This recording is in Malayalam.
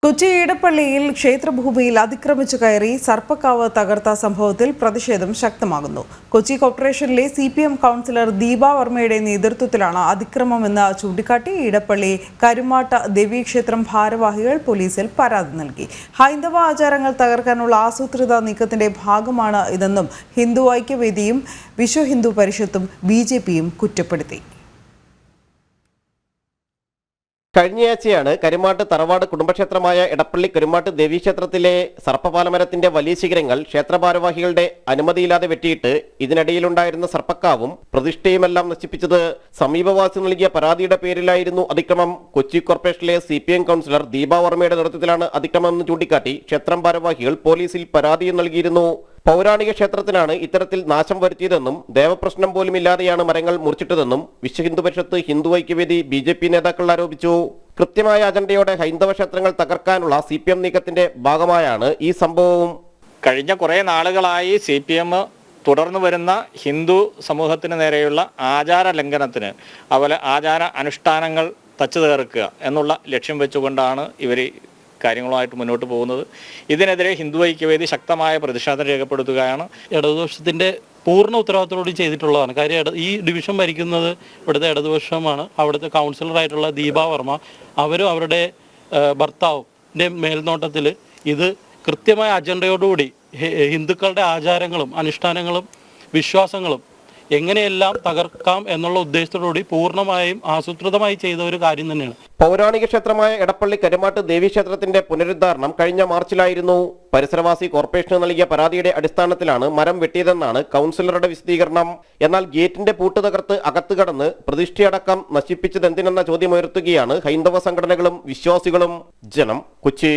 കൊച്ചി ഈടപ്പള്ളിയിൽ ക്ഷേത്രഭൂമിയിൽ അതിക്രമിച്ചു കയറി സർപ്പക്കാവ് തകർത്ത സംഭവത്തിൽ പ്രതിഷേധം ശക്തമാകുന്നു. കൊച്ചി കോർപ്പറേഷനിലെ CPM കൗൺസിലർ ദീപാ വർമ്മയുടെ നേതൃത്വത്തിലാണ് അതിക്രമമെന്ന് ചൂണ്ടിക്കാട്ടി ഈടപ്പള്ളി കരുമാട്ട ദേവീക്ഷേത്രം ഭാരവാഹികൾ പോലീസിൽ പരാതി നൽകി. ഹൈന്ദവ ആചാരങ്ങൾ തകർക്കാനുള്ള ആസൂത്രിത നീക്കത്തിന്റെ ഭാഗമാണ് ഇതെന്നും ഹിന്ദു ഐക്യവേദിയും വിശ്വ ഹിന്ദു പരിഷത്തും BJPയും കുറ്റപ്പെടുത്തി. കഴിഞ്ഞയാഴ്ചയാണ് കരുമാട്ട് തറവാട് കുടുംബക്ഷേത്രമായ ഇടപ്പള്ളി കരുമാട്ട് ദേവീക്ഷേത്രത്തിലെ സർപ്പപാലമരത്തിന്റെ വലിയ ശിഖരങ്ങൾ ക്ഷേത്രഭാരവാഹികളുടെ അനുമതിയില്ലാതെ വെട്ടിയിട്ട് ഇതിനിടയിലുണ്ടായിരുന്ന സർപ്പക്കാവും പ്രതിഷ്ഠയുമെല്ലാം നശിപ്പിച്ചത്. സമീപവാസി നൽകിയ പരാതിയുടെ പേരിലായിരുന്നു അതിക്രമം. കൊച്ചി കോർപ്പറേഷനിലെ CPM കൗൺസിലർ ദീപാ വർമ്മയുടെ നേതൃത്വത്തിലാണ് അതിക്രമമെന്ന് ചൂണ്ടിക്കാട്ടി ക്ഷേത്രം ഭാരവാഹികൾ പോലീസിൽ പരാതിയും നൽകിയിരുന്നു. പൗരാണിക ക്ഷേത്രത്തിനാണ് ഇത്തരത്തിൽ നാശം വരുത്തിയതെന്നും ദേവപ്രശ്നം പോലുമില്ലാതെയാണ് മരങ്ങൾ മുറിച്ചിട്ടതെന്നും വിശ്വ ഹിന്ദു പരിഷത്ത്, ഹിന്ദു ഐക്യവേദി, BJP നേതാക്കൾ ആരോപിച്ചു. കൃത്യമായ അജണ്ടയോടെ ഹൈന്ദവ ക്ഷേത്രങ്ങൾ തകർക്കാനുള്ള CPM നീക്കത്തിന്റെ ഭാഗമായാണ് ഈ സംഭവവും. കഴിഞ്ഞ കുറേ നാളുകളായി CPM തുടർന്നു വരുന്ന ഹിന്ദു സമൂഹത്തിന് നേരെയുള്ള ആചാര ലംഘനത്തിന്, അതുപോലെ ആചാര അനുഷ്ഠാനങ്ങൾ തച്ചു തീർക്കുക എന്നുള്ള ലക്ഷ്യം വെച്ചുകൊണ്ടാണ് ഇവർ കാര്യങ്ങളുമായിട്ട് മുന്നോട്ട് പോകുന്നത്. ഇതിനെതിരെ ഹിന്ദു ഐക്യവേദി ശക്തമായ പ്രതിഷേധം രേഖപ്പെടുത്തുകയാണ്. ഇടതുപക്ഷത്തിൻ്റെ പൂർണ്ണ ഉത്തരവാദിത്തോടുകൂടി ചെയ്തിട്ടുള്ളതാണ്. കാര്യം ഈ ഡിവിഷൻ ഭരിക്കുന്നത് ഇവിടുത്തെ ഇടതുപക്ഷമാണ്. അവിടുത്തെ കൗൺസിലറായിട്ടുള്ള ദീപാ വർമ്മ അവരും അവരുടെ ഭർത്താവിൻ്റെ മേൽനോട്ടത്തിൽ ഇത് കൃത്യമായ അജണ്ടയോടുകൂടി ഹിന്ദുക്കളുടെ ആചാരങ്ങളും അനുഷ്ഠാനങ്ങളും വിശ്വാസങ്ങളും എങ്ങനെയെല്ലാം തകർക്കാം എന്നുള്ള ഉദ്ദേശത്തോടുകൂടി പൂർണ്ണമായും ആസൂത്രിതമായി ചെയ്ത ഒരു കാര്യം തന്നെയാണ്. പൗരാണിക ക്ഷേത്രമായ ഇടപ്പള്ളി കരുമാട്ട് ദേവീക്ഷേത്രത്തിന്റെ പുനരുദ്ധാരണം കഴിഞ്ഞ മാർച്ചിലായിരുന്നു. പരിസരവാസി കോർപ്പറേഷന് നൽകിയ പരാതിയുടെ അടിസ്ഥാനത്തിലാണ് മരം വെട്ടിയതെന്നാണ് കൗൺസിലറുടെ വിശദീകരണം. എന്നാൽ ഗേറ്റിന്റെ പൂട്ട് തകർത്ത് അകത്ത് കടന്ന് പ്രതിഷ്ഠയടക്കം നശിപ്പിച്ചതെന്തിനെന്ന ചോദ്യമുയർത്തുകയാണ് ഹൈന്ദവ സംഘടനകളും വിശ്വാസികളും. ജനം, കൊച്ചി.